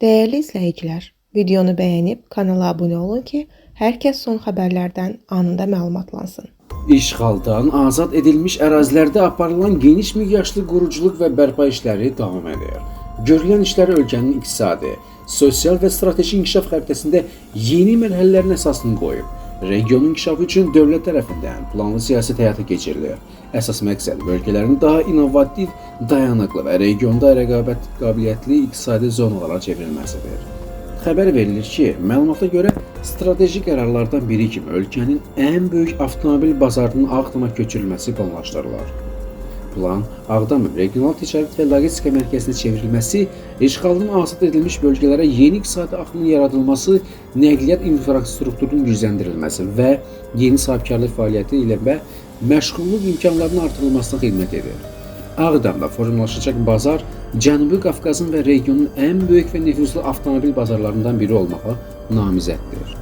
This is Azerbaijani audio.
Değerli izləyicilər, videonu bəyənib kanala abunə olun ki, hər kəs son xəbərlərdən anında məlumatlansın. İşğaldan azad edilmiş ərazilərdə aparılan geniş miqyaslı quruculuq və bərpa işləri davam edir. Görülən işlər ölkənin iqtisadi, sosial və strateji inkişaf xəritəsində yeni mərhələlərin əsasını qoyub. Regionun inkişafı üçün dövlət tərəfindən planlı siyasət həyata keçirilir. Əsas məqsəd bölgələrin daha innovativ, dayanıqlı və regionda rəqabət qabiliyyətli iqtisadi zonalara çevrilməsidir. Xəbər verilir ki, məlumata görə strateji qərarlardan biri kimi ölkənin ən böyük avtomobil bazarının Ağdama köçürülməsi planlaşdırılır. Plan, Ağdamın regional ticarət və logistika mərkəzinə çevrilməsi, işğaldan azad edilmiş bölgələrə yeni iqtisadi axının yaradılması, nəqliyyat infrastrukturunun gücləndirilməsi və yeni sahibkarlıq fəaliyyəti ilə və məşğulluq imkanlarının artırılmasına xidmət edir. Ağdamda formalaşacaq bazar, Cənubi Qafqazın və regionun ən böyük və nüfuzlu avtomobil bazarlarından biri olmağa namizəddir.